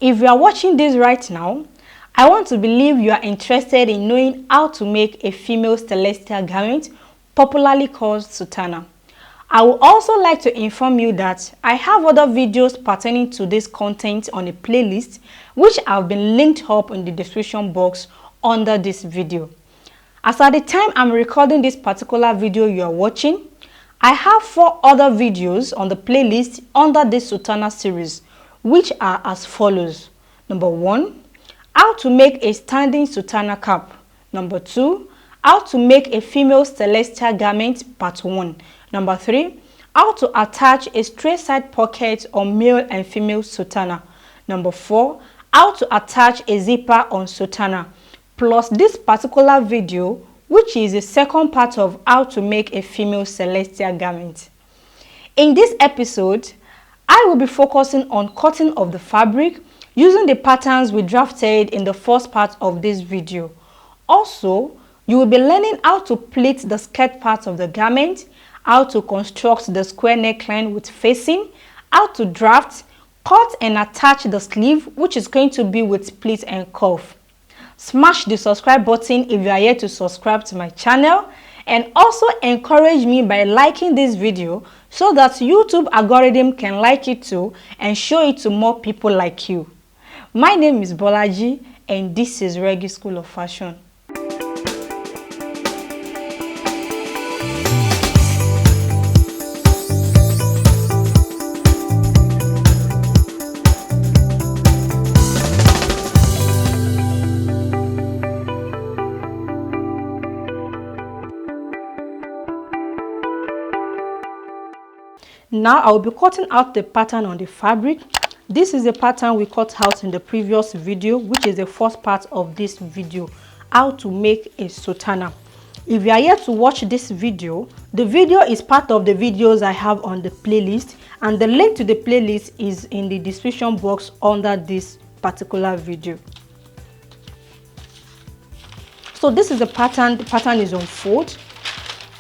If you are watching this right now, I want to believe you are interested in knowing how to make a female celestial garment, popularly called SUTANA. I would also like to inform you that I have other videos pertaining to this content on a playlist which have been linked up in the description box under this video. As at the time I'm recording this particular video you are watching, I have 4 other videos on the playlist under this SUTANA series, which are as follows. Number 1, how to make a standing SUTANA cap. Number 2, how to make a female celestial garment part 1. Number 3, how to attach a straight side pocket on male and female SUTANA. Number 4, how to attach a zipper on SUTANA. Plus this particular video, which is the second part of how to make a female celestial garment. In this episode, I will be focusing on cutting of the fabric using the patterns we drafted in the first part of this video. Also, you will be learning how to pleat the skirt part of the garment, how to construct the square neckline with facing, how to draft, cut and attach the sleeve, which is going to be with pleat and cuff. Smash the subscribe button if you are yet to subscribe to my channel, and also encourage me by liking this video so that YouTube algorithm can like it too and show it to more people like you. My name is Bolaji and this is Reggie School of Fashion. Now I will be cutting out the pattern on the fabric. This is the pattern we cut out in the previous video, which is the first part of this video, how to make a SUTANA. If you are here to watch this video, the video is part of the videos I have on the playlist, and the link to the playlist is in the description box under this particular video. So this is the pattern is on fold.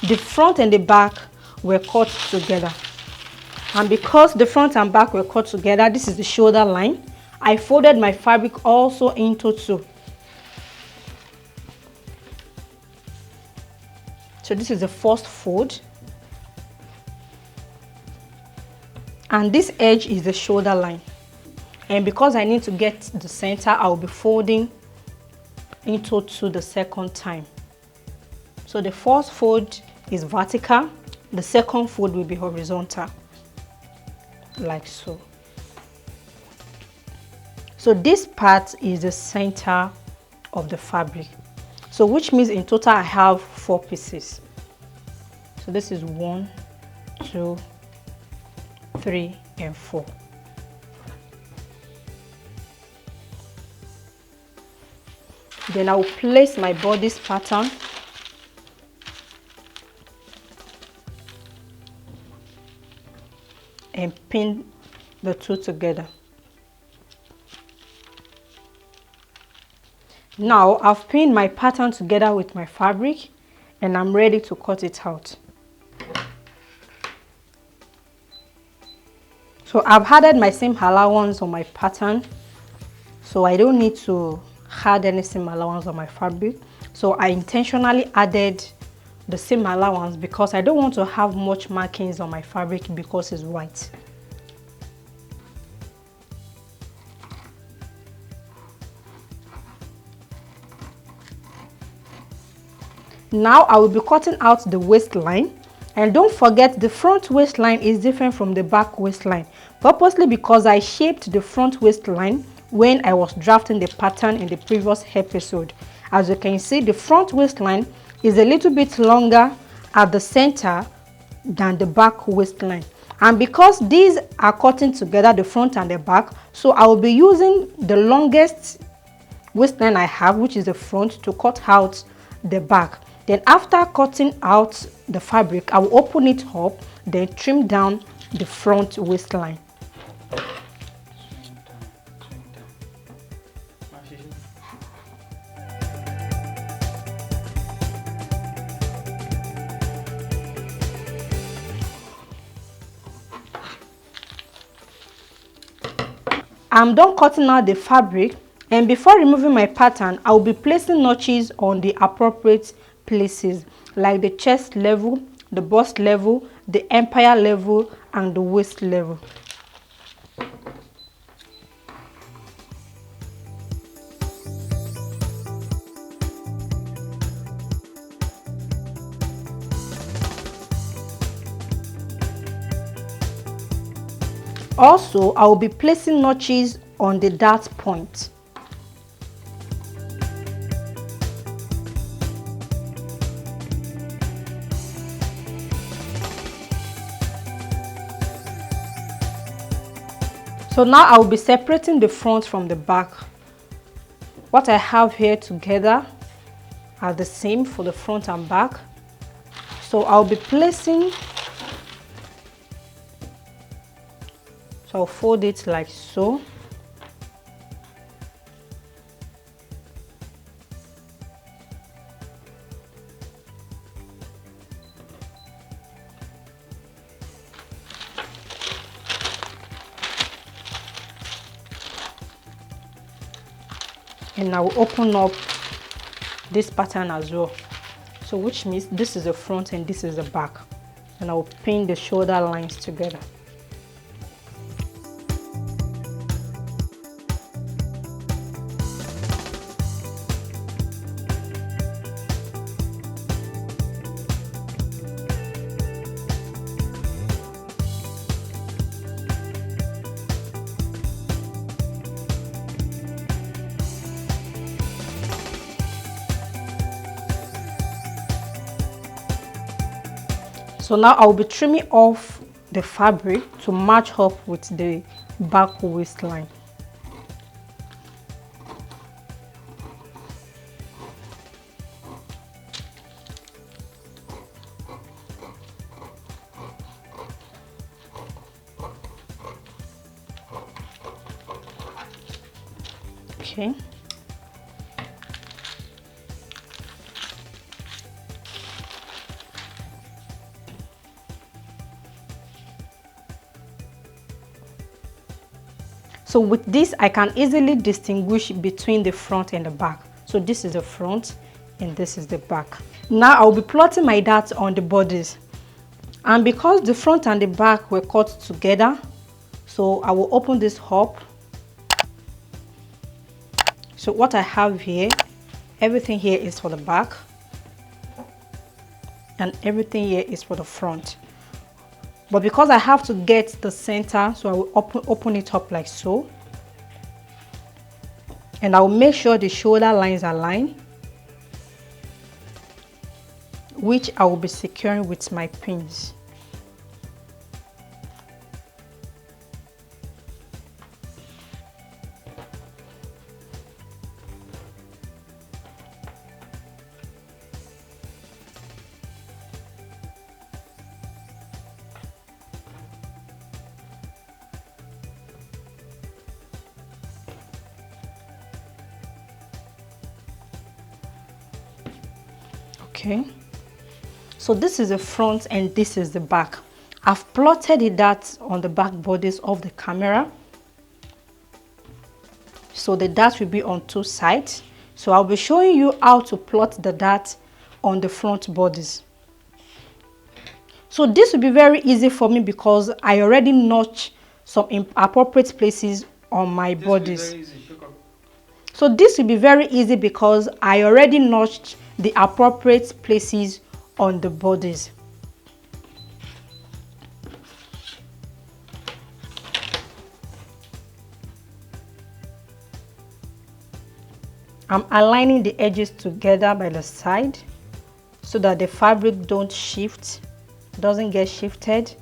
The front and the back were cut together. And because the front and back were cut together, this is the shoulder line. I folded my fabric also into 2. So this is the first fold. And this edge is the shoulder line. And because I need to get the center, I will be folding into 2 the second time. So the first fold is vertical, the second fold will be horizontal. Like so. So this part is the center of the fabric. So which means in total I have 4 pieces. So this is 1, 2, 3 and 4. Then I will place my bodice pattern and pin the 2 together. Now I've pinned my pattern together with my fabric and I'm ready to cut it out. So I've added my seam allowance on my pattern, so I don't need to add any seam allowance on my fabric. So I intentionally added the seam allowance because I don't want to have much markings on my fabric because it's white. Now I will be cutting out the waistline, and don't forget the front waistline is different from the back waistline, purposely because I shaped the front waistline when I was drafting the pattern in the previous episode. As you can see, the front waistline is a little bit longer at the center than the back waistline, and because these are cutting together, the front and the back, so I will be using the longest waistline I have, which is the front, to cut out the back. Then after cutting out the fabric, I will open it up, then trim down the front waistline. I'm done cutting out the fabric, and before removing my pattern, I will be placing notches on the appropriate places, like the chest level, the bust level, the empire level, and the waist level. Also, I will be placing notches on the dart point. So now I will be separating the front from the back. What I have here together are the same for the front and back. So I'll be placing, so I'll fold it like so. And I will open up this pattern as well. So which means this is the front and this is the back. And I will pin the shoulder lines together. So now I'll be trimming off the fabric to match up with the back waistline. Okay. So with this, I can easily distinguish between the front and the back. So this is the front and this is the back. Now I'll be plotting my darts on the bodice. And because the front and the back were cut together, so I will open this up. So what I have here, everything here is for the back and everything here is for the front. But because I have to get the center, so I will open it up like so. And I will make sure the shoulder lines are aligned, which I will be securing with my pins. Okay, so this is the front and this is the back. I've plotted it that on the back bodice of the camera. So the dart will be on two sides. So I'll be showing you how to plot the dart on the front bodice. So this will be very easy for me because I already notched some appropriate places on my bodice. So this will be very easy because I already notched the appropriate places on the bodies. I'm aligning the edges together by the side so that the fabric doesn't get shifted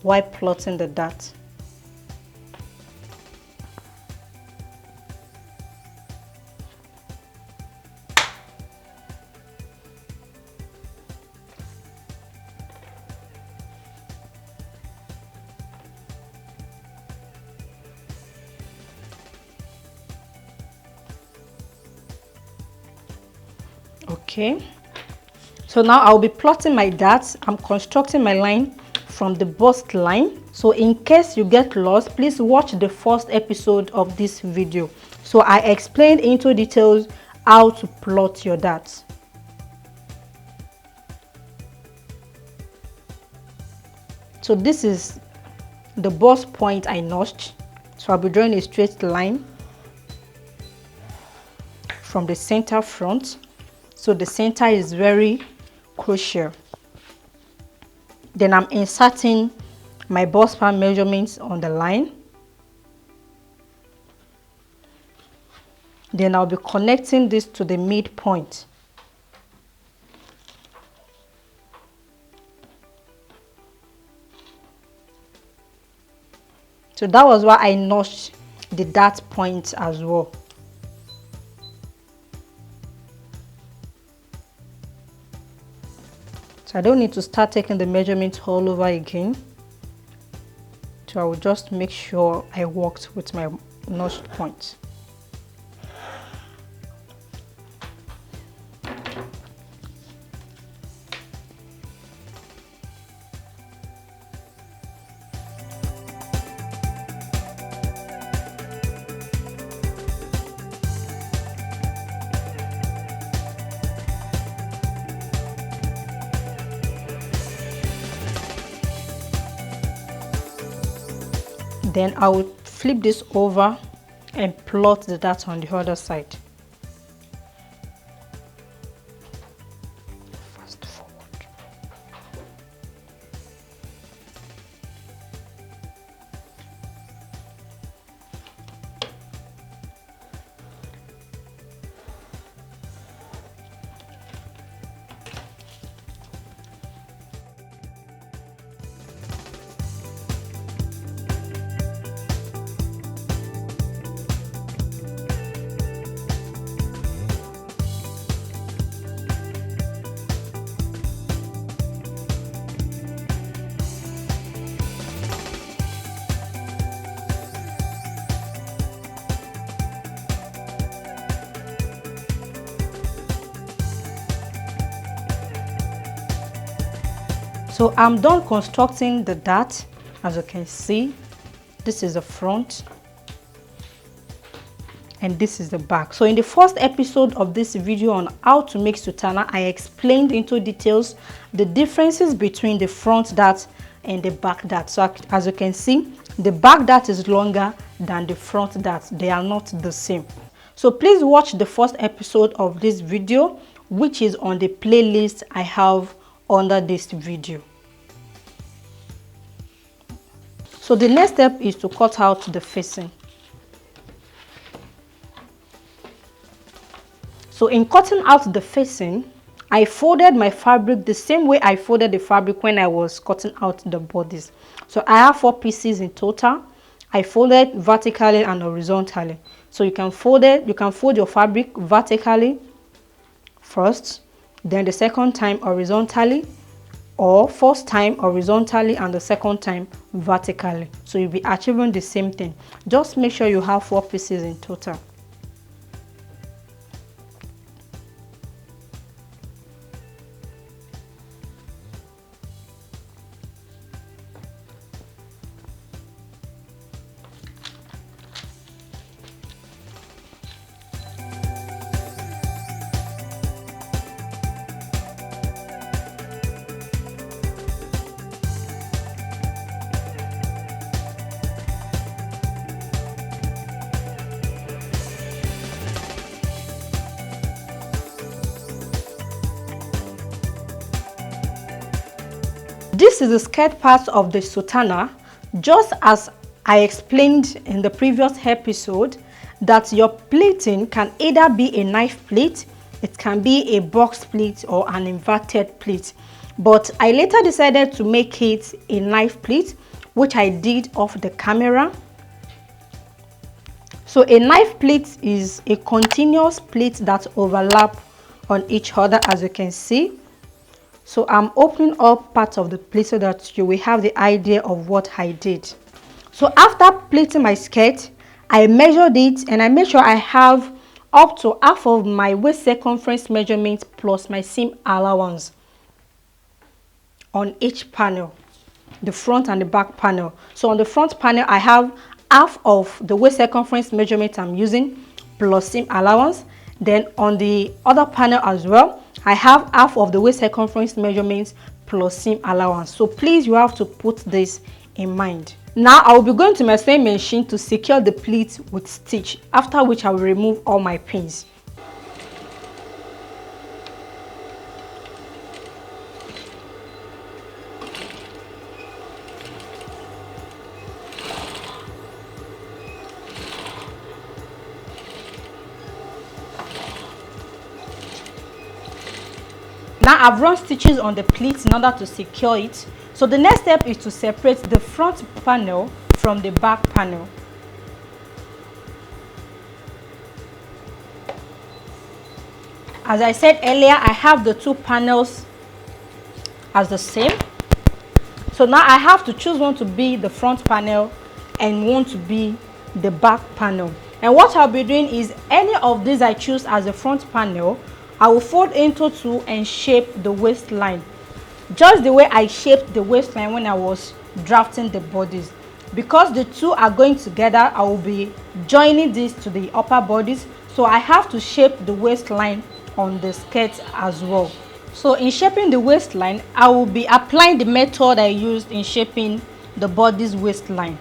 while plotting the dart. Okay, so now I'll be plotting my darts. I'm constructing my line from the bust line. So in case you get lost, please watch the first episode of this video. So I explained into details how to plot your darts. So this is the bust point I notched. So I'll be drawing a straight line from the center front. So the center is very crucial. Then I'm inserting my bust span measurements on the line. Then I'll be connecting this to the midpoint. So that was why I notched the dart point as well. So I don't need to start taking the measurements all over again. So I will just make sure I worked with my notched point. Then I will flip this over and plot the dart on the other side. Fast forward. So I'm done constructing the dart. As you can see, this is the front and this is the back. So in the first episode of this video on how to make sutana, I explained into details the differences between the front dart and the back dart. So as you can see, the back dart is longer than the front dart. They are not the same. So please watch the first episode of this video, which is on the playlist I have under this video. So the next step is to cut out the facing. So in cutting out the facing, I folded my fabric the same way I folded the fabric when I was cutting out the bodice. So I have 4 pieces in total. I folded vertically and horizontally. So you can fold your fabric vertically first, then the second time horizontally, or first time horizontally and the second time vertically. So you'll be achieving the same thing. Just make sure you have 4 pieces in total. This is the skirt part of the sutana. Just as I explained in the previous episode, that your pleating can either be a knife pleat, it can be a box pleat, or an inverted pleat. But I later decided to make it a knife pleat, which I did off the camera. So a knife pleat is a continuous pleat that overlap on each other, as you can see. So I'm opening up part of the pleat so that you will have the idea of what I did. So after pleating my skirt, I measured it and I made sure I have up to half of my waist circumference measurement plus my seam allowance on each panel. the front and the back panel. So on the front panel, I have half of the waist circumference measurement I'm using plus seam allowance. Then on the other panel as well, I have half of the waist circumference measurements plus seam allowance. So please, you have to put this in mind. Now I will be going to my sewing machine to secure the pleat with stitch, after which I will remove all my pins. Now I've run stitches on the pleat in order to secure it. So the next step is to separate the front panel from the back panel. As I said earlier, I have the two panels as the same. So now I have to choose one to be the front panel and one to be the back panel. And what I'll be doing is, any of these I choose as the front panel, I will fold into two and shape the waistline, just the way I shaped the waistline when I was drafting the bodies. Because the two are going together, I will be joining this to the upper bodies, so I have to shape the waistline on the skirt as well. So in shaping the waistline, I will be applying the method I used in shaping the body's waistline.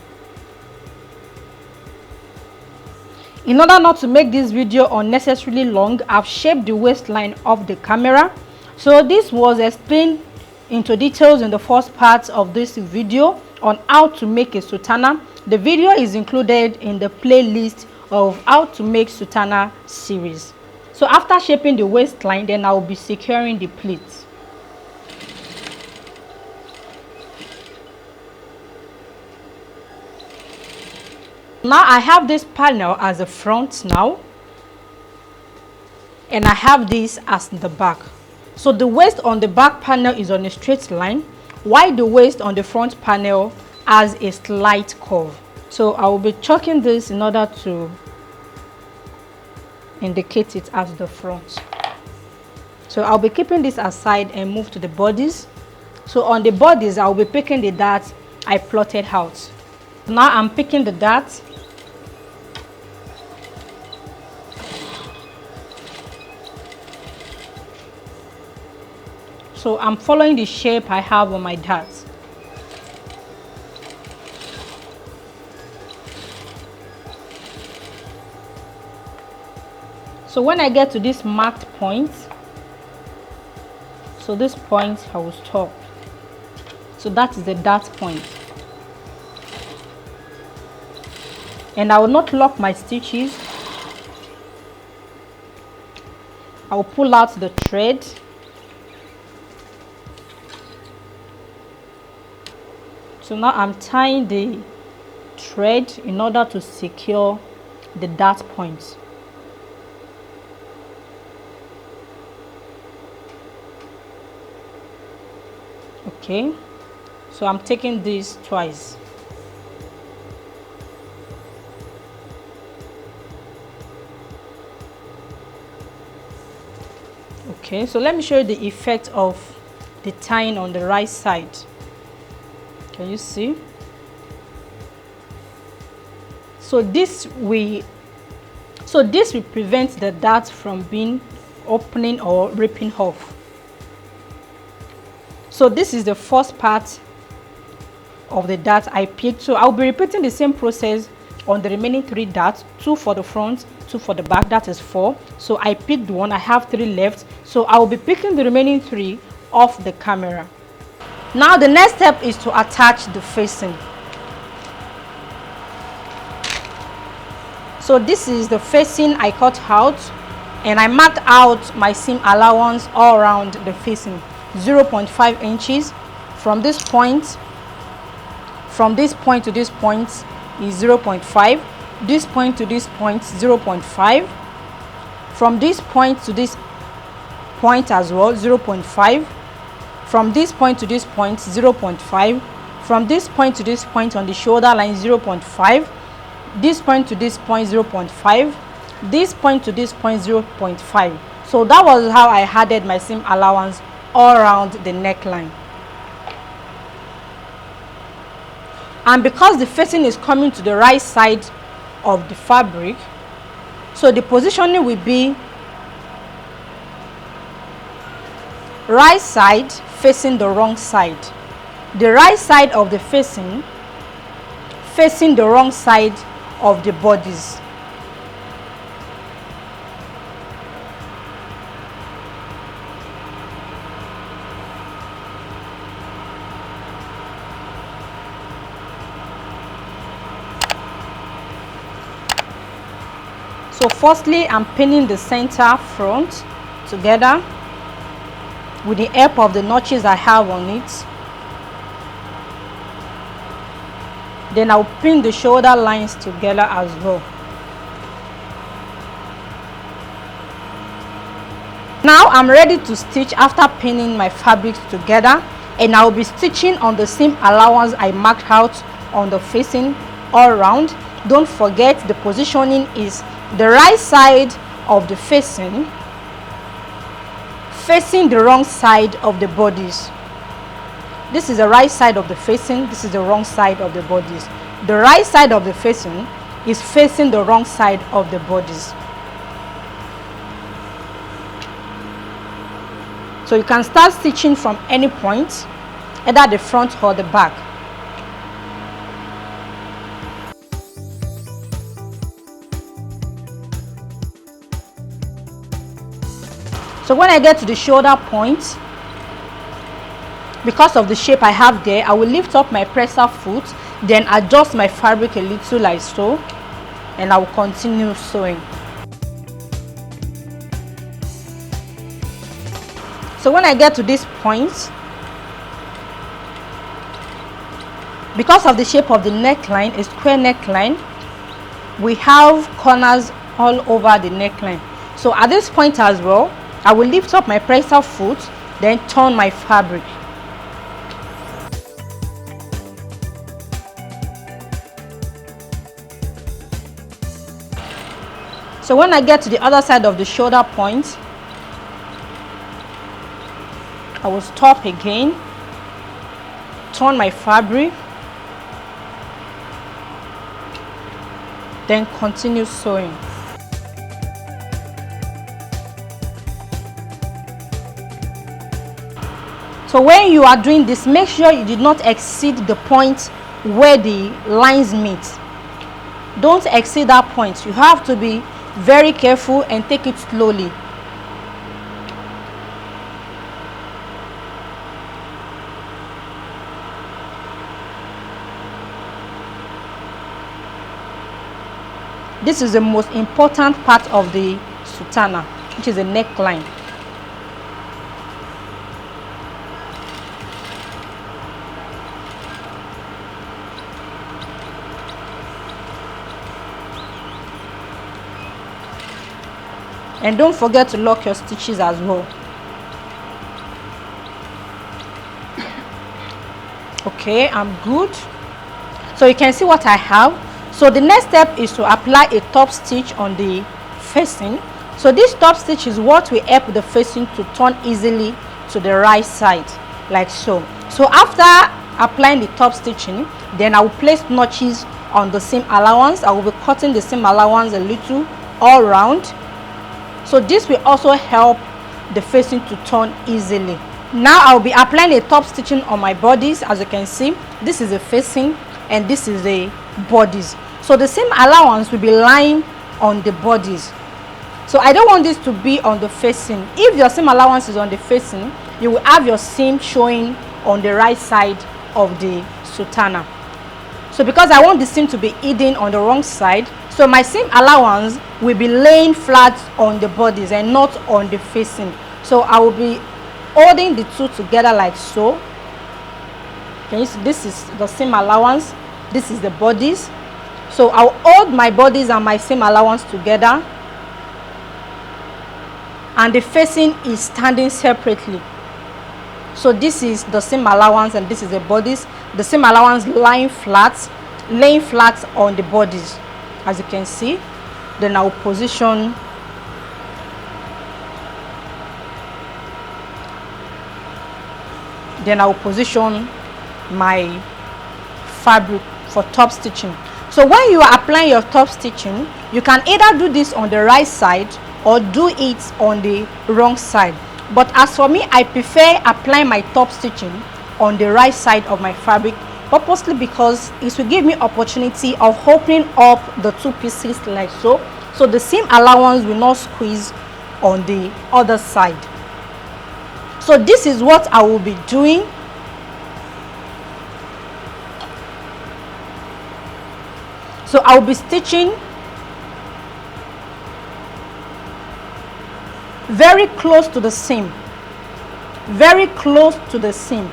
In order not to make this video unnecessarily long, I've shaped the waistline of the camera. So this was explained into details in the first part of this video on how to make a sutana. The video is included in the playlist of how to make sutana series. So after shaping the waistline, then I will be securing the pleats. Now I have this panel as the front now, and I have this as the back. So the waist on the back panel is on a straight line, while the waist on the front panel has a slight curve. So I will be chalking this in order to indicate it as the front. So I'll be keeping this aside and move to the bodies. So on the bodies, I'll be picking the dart I plotted out. Now I'm picking the dart. So I'm following the shape I have on my darts. So when I get to this marked point, so this point I will stop. So that is the dart point. And I will not lock my stitches. I will pull out the thread. So now I'm tying the thread in order to secure the dart point. Okay, so I'm taking this twice. Okay, so let me show you the effect of the tying on the right side. Can you see? So this will prevent the dart from being opening or ripping off. So this is the first part of the dart I picked. So I'll be repeating the same process on the remaining 3 darts, 2 for the front, 2 for the back. That is 4. So I picked one, I have 3 left. So I will be picking the remaining 3 off the camera. Now the next step is to attach the facing. So this is the facing I cut out, and I marked out my seam allowance all around the facing, 0.5 inches. From this point to this point is 0.5. This point to this point, 0.5. From this point to this point as well, 0.5. From this point to this point, 0.5. From this point to this point on the shoulder line, 0.5. This point to this point, 0.5. This point to this point, 0.5. So that was how I added my seam allowance all around the neckline. And because the facing is coming to the right side of the fabric, so the positioning will be right side facing the wrong side. The right side of the facing facing the wrong side of the bodice. So firstly, I'm pinning the center front together with the help of the notches I have on it. Then I'll pin the shoulder lines together as well. Now I'm ready to stitch after pinning my fabrics together, and I'll be stitching on the seam allowance I marked out on the facing all around. Don't forget, the positioning is the right side of the facing facing the wrong side of the bodice. This is the right side of the facing, this is the wrong side of the bodice. The right side of the facing is facing the wrong side of the bodice. So you can start stitching from any point, either the front or the back. So when I get to the shoulder point, because of the shape I have there, I will lift up my presser foot, then adjust my fabric a little like so, and I will continue sewing. So when I get to this point, because of the shape of the neckline, a square neckline, we have corners all over the neckline. So at this point as well, I will lift up my presser foot, then turn my fabric. So when I get to the other side of the shoulder point, I will stop again, turn my fabric, then continue sewing. So when you are doing this, make sure you did not exceed the point where the lines meet. Don't exceed that point. You have to be very careful and take it slowly. This is the most important part of the SUTANA, which is the neckline. And don't forget to lock your stitches as well. Okay, I'm good. So you can see what I have. So the next step is to apply a top stitch on the facing. So this top stitch is what will help the facing to turn easily to the right side, like so. So after applying the top stitching, then I will place notches on the seam allowance. I will be cutting the seam allowance a little all round. So this will also help the facing to turn easily. Now I'll be applying a top stitching on my bodice. As you can see, this is the facing and this is the bodice. So the seam allowance will be lying on the bodice. So I don't want this to be on the facing. If your seam allowance is on the facing, you will have your seam showing on the right side of the SUTANA. So because I want the seam to be hidden on the wrong side, so my seam allowance will be laying flat on the bodice and not on the facing. So I will be holding the two together like so. Can you see? This is the seam allowance, this is the bodice. So I'll hold my bodice and my seam allowance together, and the facing is standing separately. So this is the seam allowance and this is the bodice. The seam allowance laying flat on the bodice, as you can see. Then I'll position my fabric for top stitching. So when you are applying your top stitching, you can either do this on the right side or do it on the wrong side. But as for me, I prefer applying my top stitching on the right side of my fabric, purposely because it will give me opportunity of opening up the two pieces like so, so the seam allowance will not squeeze on the other side. So this is what I will be doing. So I will be stitching very close to the seam, very close to the seam,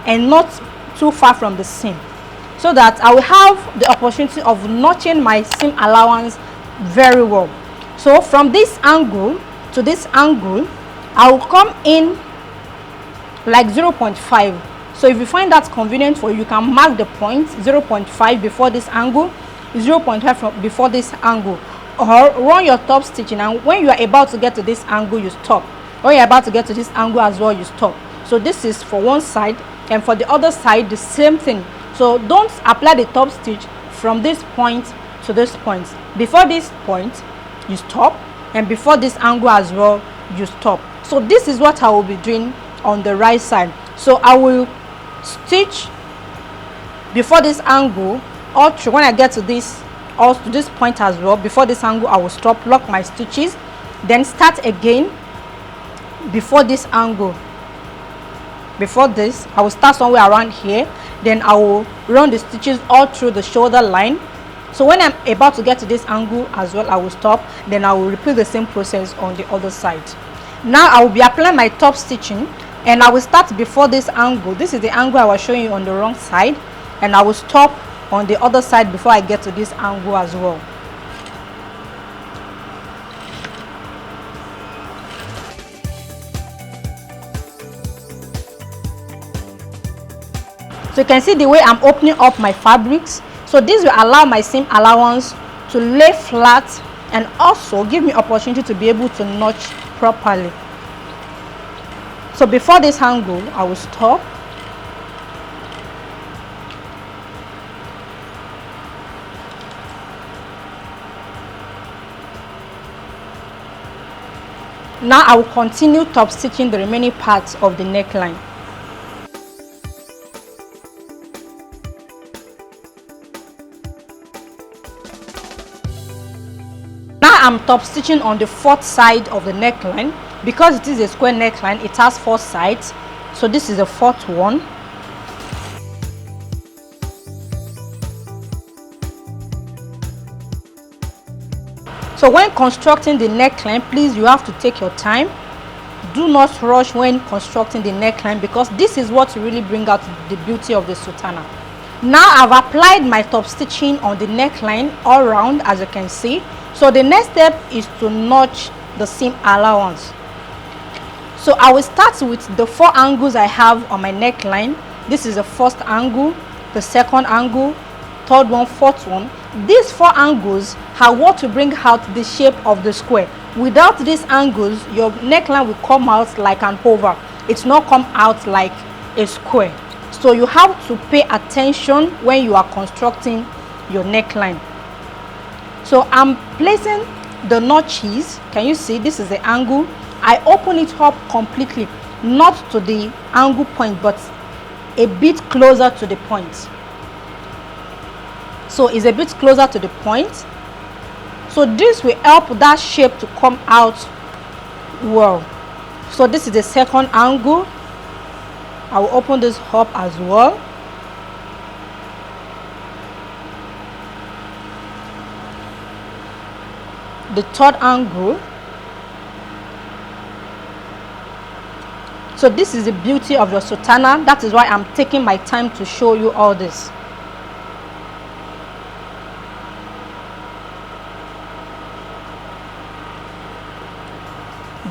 and not too far from the seam, so that I will have the opportunity of notching my seam allowance very well. So from this angle to this angle, I will come in like 0.5. So if you find that convenient for you, you can mark the point 0.5 before this angle, 0.5 from before this angle, or run your top stitching, and when you are about to get to this angle, you stop. When you're about to get to this angle as well, you stop. So this is for one side, and for the other side the same thing. So don't apply the top stitch from this point to this point. Before this point you stop, and before this angle as well you stop. So this is what I will be doing on the right side. So I will stitch before this angle all through. When I get to this, also to this point as well, before this angle I will stop, lock my stitches, then start again before this angle. Before this, I will start somewhere around here, then I will run the stitches all through the shoulder line. So when I'm about to get to this angle as well, I will stop, then I will repeat the same process on the other side. Now I will be applying my top stitching, and I will start before this angle. This is the angle I was showing you on the wrong side, and I will stop on the other side before I get to this angle as well. So you can see the way I'm opening up my fabrics. So this will allow my seam allowance to lay flat, and also give me opportunity to be able to notch properly. So before this angle, I will stop. Now I will continue top stitching the remaining parts of the neckline. Now I'm top stitching on the fourth side of the neckline. Because it is a square neckline, it has 4 sides. So this is the fourth one. So when constructing the neckline, please, you have to take your time. Do not rush when constructing the neckline, because this is what will really bring out the beauty of the sultana. Now I've applied my top stitching on the neckline all around, as you can see. So the next step is to notch the seam allowance. So I will start with the 4 angles I have on my neckline. This is the first angle, the second angle, third one, fourth one. These 4 angles are what to bring out the shape of the square. Without these angles, your neckline will come out like an oval. It's not come out like a square. So you have to pay attention when you are constructing your neckline. So I'm placing the notches. Can you see? This is the angle. I open it up completely, not to the angle point, but a bit closer to the point. So it's a bit closer to the point. So this will help that shape to come out well. So this is the second angle. I will open this up as well. The third angle. So this is the beauty of your sultana. That is why I'm taking my time to show you all this.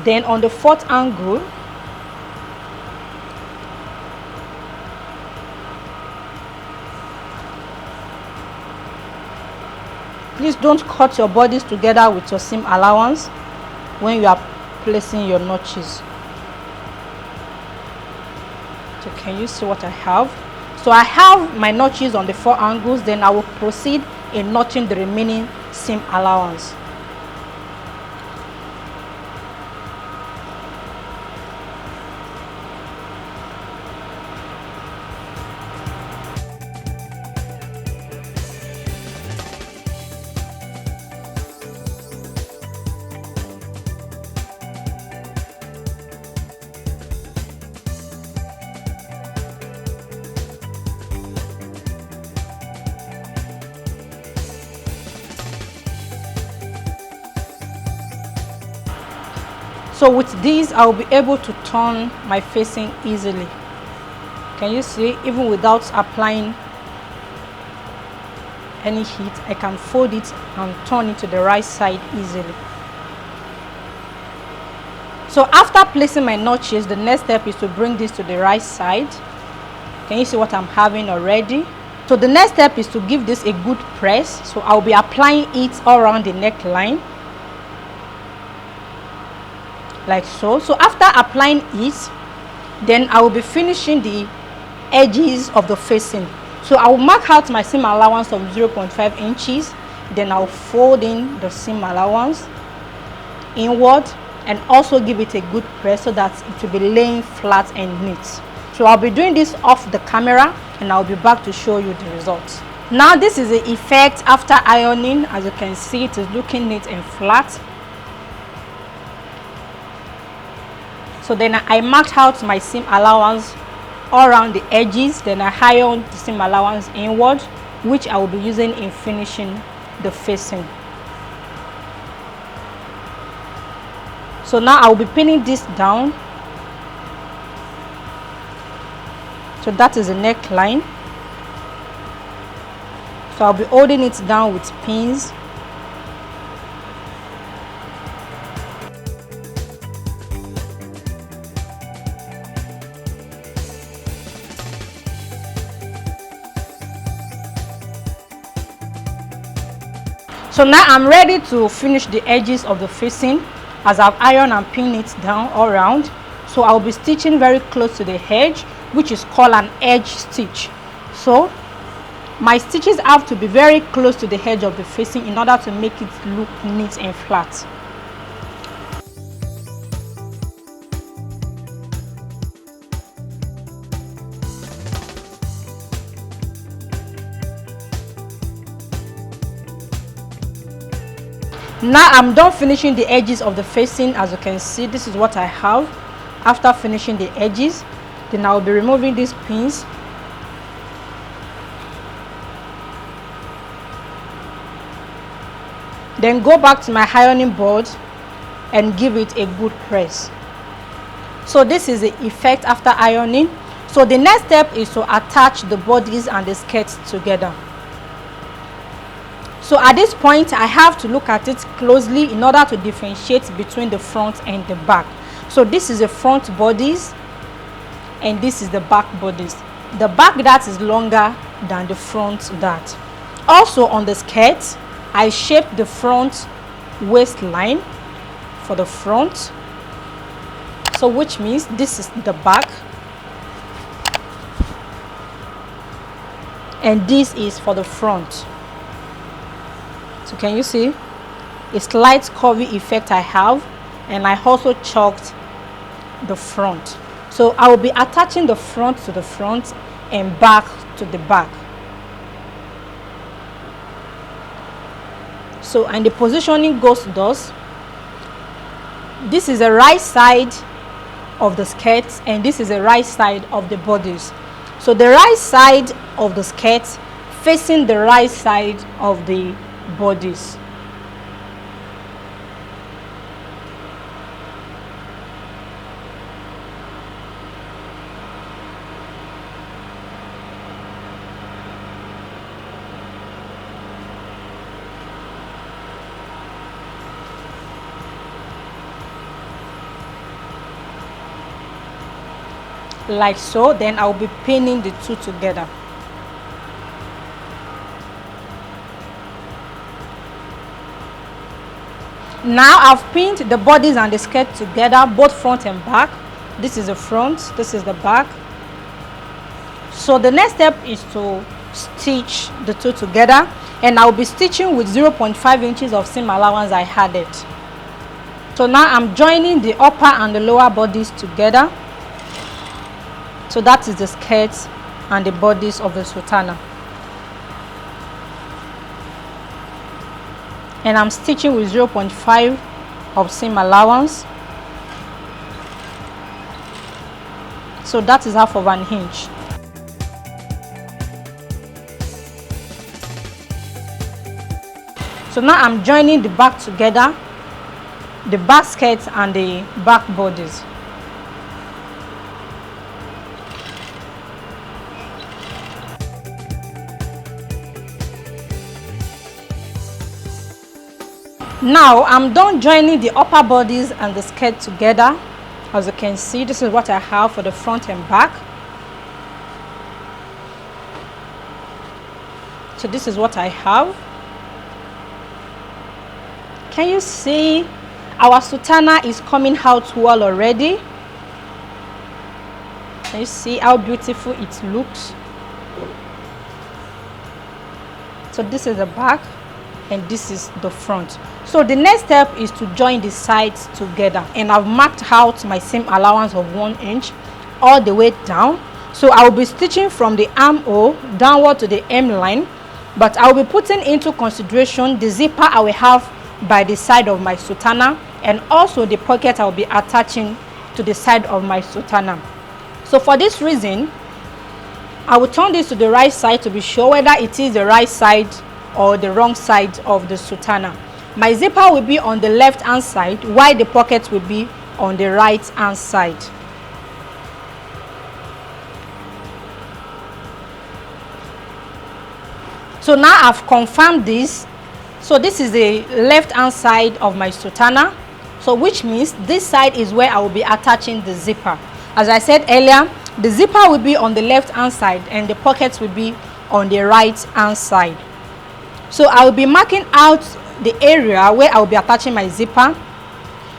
Then on the fourth angle, please don't cut your bodies together with your seam allowance when you are placing your notches. So can you see what I have? So I have my notches on the 4 angles, then I will proceed in notching the remaining seam allowance. So with these, I will be able to turn my facing easily. Can you see? Even without applying any heat, I can fold it and turn it to the right side easily. So after placing my notches, the next step is to bring this to the right side. Can you see what I'm having already? So the next step is to give this a good press. So I'll be applying it all around the neckline, like so. So after applying it, then I will be finishing the edges of the facing. So I will mark out my seam allowance of 0.5 inches. Then I'll fold in the seam allowance inward and also give it a good press so that it will be laying flat and neat. So I'll be doing this off the camera and I'll be back to show you the results. Now this is the effect after ironing. As you can see, it is looking neat and flat. So then I marked out my seam allowance all around the edges. Then I ironed the seam allowance inward, which I will be using in finishing the facing. So now I will be pinning this down. So that is the neckline. So I'll be holding it down with pins. So now I'm ready to finish the edges of the facing, as I've ironed and pinned it down all around. So I'll be stitching very close to the edge, which is called an edge stitch. So my stitches have to be very close to the edge of the facing in order to make it look neat and flat. Now I'm done finishing the edges of the facing. As you can see, this is what I have after finishing the edges. Then I'll be removing these pins. Then go back to my ironing board and give it a good press. So this is the effect after ironing. So the next step is to attach the bodies and the skirts together. So at this point, I have to look at it closely in order to differentiate between the front and the back. So this is the front bodice and this is the back bodice. The back that is longer than the front that. Also on the skirt, I shaped the front waistline for the front. So which means this is the back and this is for the front. So can you see a slight curvy effect I have, and I also chalked the front. So I will be attaching the front to the front and back to the back. So and the positioning goes thus. This is the right side of the skirt and this is the right side of the bodice. So the right side of the skirt facing the right side of the bodice. Like so, then I'll be pinning the two together. Now I've pinned the bodies and the skirt together, both front and back. This is the front, this is the back. So the next step is to stitch the two together, and I'll be stitching with 0.5 inches of seam allowance I added. So now I'm joining the upper and the lower bodies together. So that is the skirt and the bodice of the sultana. And I'm stitching with 0.5 of seam allowance. So that is half of an inch. So now I'm joining the back together, the back skirt and the back bodies. Now I'm done joining the upper bodies and the skirt together. As you can see, this is what I have for the front and back. So this is what I have. Can you see our sultana is coming out well already? Can you see how beautiful it looks? So this is the back and this is the front. So the next step is to join the sides together, and I've marked out my seam allowance of 1 inch all the way down. So I will be stitching from the armhole downward to the hemline, but I will be putting into consideration the zipper I will have by the side of my sultana, and also the pocket I will be attaching to the side of my sultana. So for this reason, I will turn this to the right side to be sure whether it is the right side or the wrong side of the sultana. My zipper will be on the left hand side while the pocket will be on the right hand side. So now I've confirmed this. So this is the left hand side of my sultana, so which means this side is where I will be attaching the zipper. As I said earlier, the zipper will be on the left hand side and the pockets will be on the right hand side. So I will be marking out the area where I will be attaching my zipper.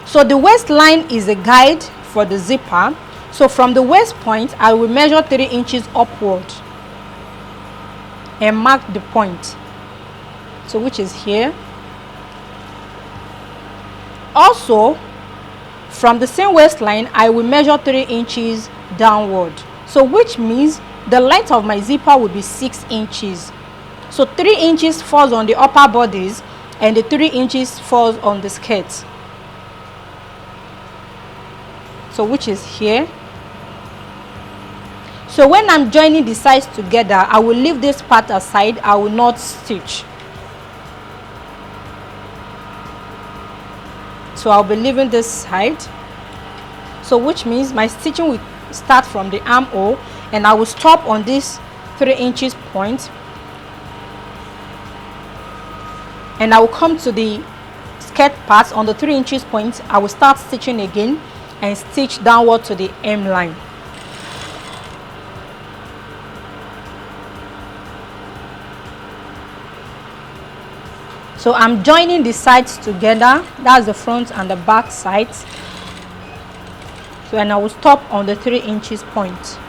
So the waistline is a guide for the zipper. So from the waist point, I will measure 3 inches upward and mark the point, so which is here. Also, from the same waistline, I will measure 3 inches downward, so which means the length of my zipper will be 6 inches. So 3 inches falls on the upper bodies and the 3 inches falls on the skirt, so which is here. So when I'm joining the sides together, I will leave this part aside. I will not stitch. So I'll be leaving this side, so which means my stitching will start from the armhole and I will stop on this 3 inches point, and I will come to the skirt part on the 3 inches point. I will start stitching again and stitch downward to the hemline. So I'm joining the sides together, that's the front and the back sides. So and I will stop on the 3 inches point.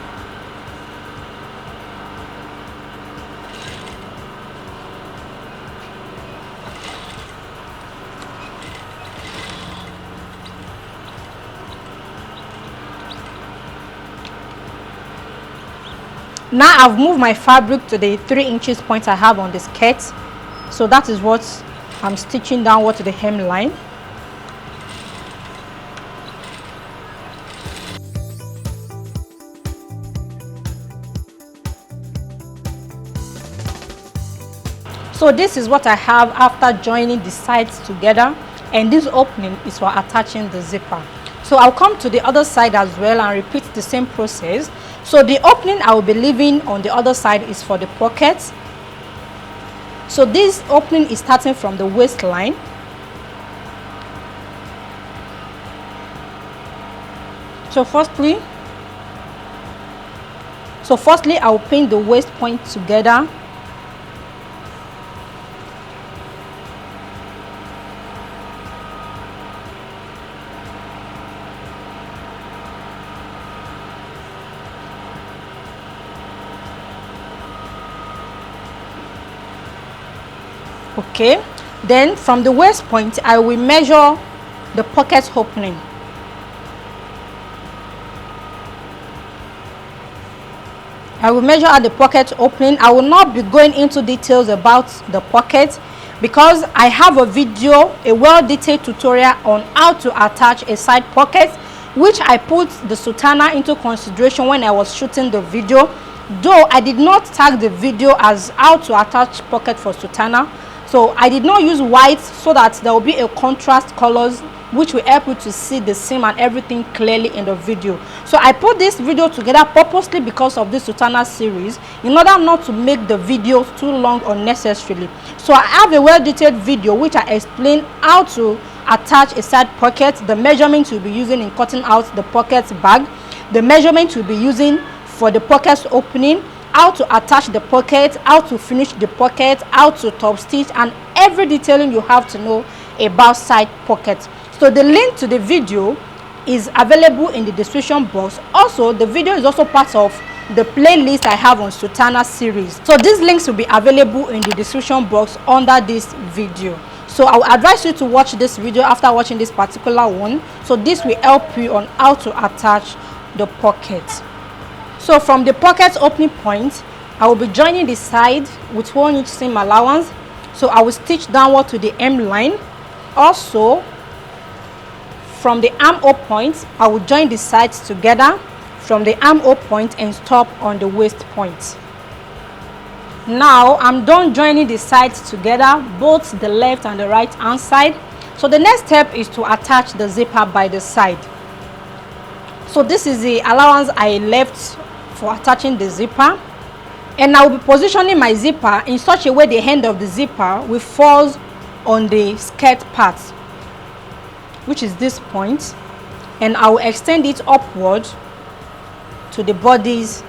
Now I've moved my fabric to the 3 inches point I have on the skirt. So that is what I'm stitching downward to the hemline. So this is what I have after joining the sides together, and this opening is for attaching the zipper. So I'll come to the other side as well and repeat the same process. So the opening I will be leaving on the other side is for the pockets. So this opening is starting from the waistline. So firstly I will pin the waist point together. Okay, then from the waist point I will measure the pocket opening. I will measure at the pocket opening. I will not be going into details about the pocket because I have a video, a well-detailed tutorial on how to attach a side pocket, which I put the SUTANA into consideration when I was shooting the video, though I did not tag the video as how to attach pocket for SUTANA. So I did not use white so that there will be a contrast colors which will help you to see the seam and everything clearly in the video. So I put this video together purposely because of this SUTANA series, in order not to make the video too long unnecessarily. So I have a well-detailed video which I explain how to attach a side pocket, the measurement you'll be using in cutting out the pocket bag, the measurement you'll be using for the pocket opening, how to attach the pocket, how to finish the pocket, how to top stitch, and every detailing you have to know about side pockets. So the link to the video is available in the description box. Also, the video is also part of the playlist I have on SUTANA series. So these links will be available in the description box under this video. So I will advise you to watch this video after watching this particular one. So this will help you on how to attach the pocket. So from the pocket opening point, I will be joining the side with 1 inch seam allowance. So I will stitch downward to the hem line. Also, from the armhole point, I will join the sides together from the armhole point and stop on the waist point. Now I'm done joining the sides together, both the left and the right hand side. So the next step is to attach the zipper by the side. So this is the allowance I left for attaching the zipper, and I will be positioning my zipper in such a way the end of the zipper will fall on the skirt part, which is this point, and I will extend it upward to the bodice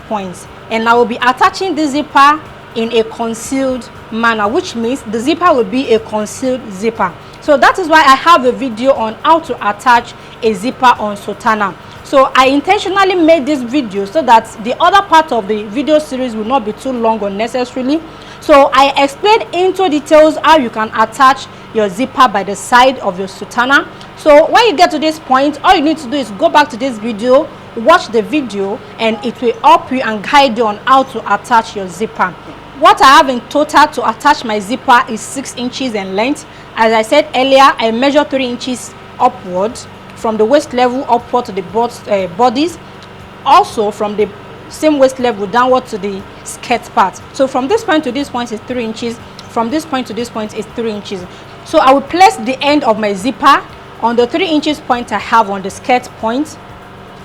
points, and I will be attaching the zipper in a concealed manner, which means the zipper will be a concealed zipper. So that is why I have a video on how to attach a zipper on SUTANA. So I intentionally made this video so that the other part of the video series will not be too long unnecessarily. So I explained into details how you can attach your zipper by the side of your SUTANA. So when you get to this point, all you need to do is go back to this video, watch the video, and it will help you and guide you on how to attach your zipper. What I have in total to attach my zipper is 6 inches in length. As I said earlier, I measure 3 inches upward from the waist level upward to the bodies, also from the same waist level downward to the skirt part. So from this point to this point is 3 inches, from this point to this point is 3 inches. So I will place the end of my zipper on the 3 inches point I have on the skirt point,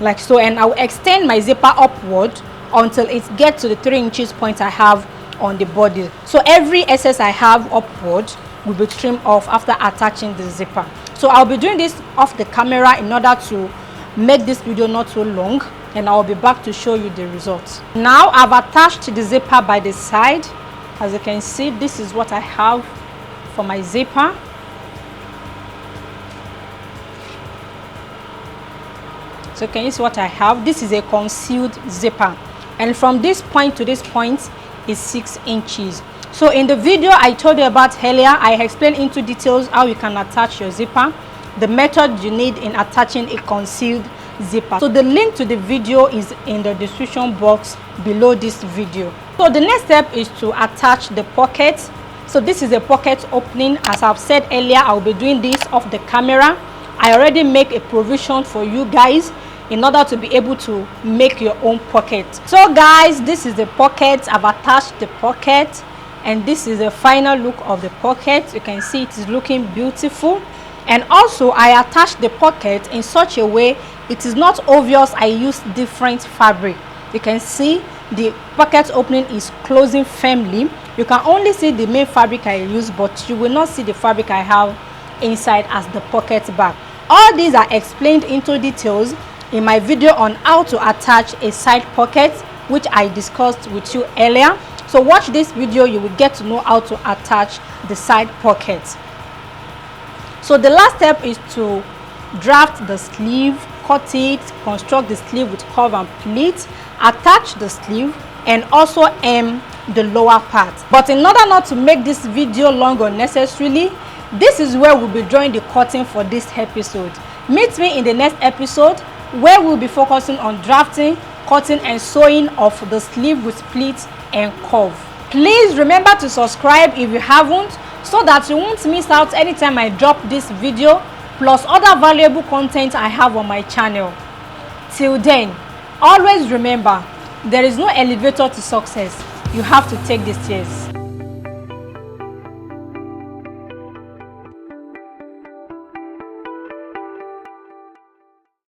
like so, and I will extend my zipper upward until it gets to the 3 inches point I have on the body. So every excess I have upward will be trimmed off after attaching the zipper. So I'll be doing this off the camera in order to make this video not too long, and I'll be back to show you the results. Now I've attached the zipper by the side. As you can see, this is what I have for my zipper. So can you see what I have? This is a concealed zipper, and from this point to this point is 6 inches. So in the video I told you about earlier, I explained into details how you can attach your zipper, the method you need in attaching a concealed zipper. So the link to the video is in the description box below this video. So the next step is to attach the pocket. So this is a pocket opening. As I've said earlier, I'll be doing this off the camera. I already make a provision for you guys in order to be able to make your own pocket. So guys, this is the pocket. I've attached the pocket, and this is the final look of the pocket. You can see it is looking beautiful. And also I attached the pocket in such a way it is not obvious I used different fabric. You can see the pocket opening is closing firmly. You can only see the main fabric I use, but you will not see the fabric I have inside as the pocket bag. All these are explained into details in my video on how to attach a side pocket, which I discussed with you earlier. So watch this video, you will get to know how to attach the side pockets. So the last step is to draft the sleeve, cut it, construct the sleeve with curve and pleat, attach the sleeve, and also hem the lower part. But in order not to make this video long unnecessarily, this is where we'll be drawing the cutting for this episode. Meet me in the next episode where we'll be focusing on drafting, cutting and sewing of the sleeve with pleat and curve. Please remember to subscribe if you haven't, so that you won't miss out anytime I drop this video, plus other valuable content I have on my channel. Till then, always remember, there is no elevator to success. You have to take the stairs.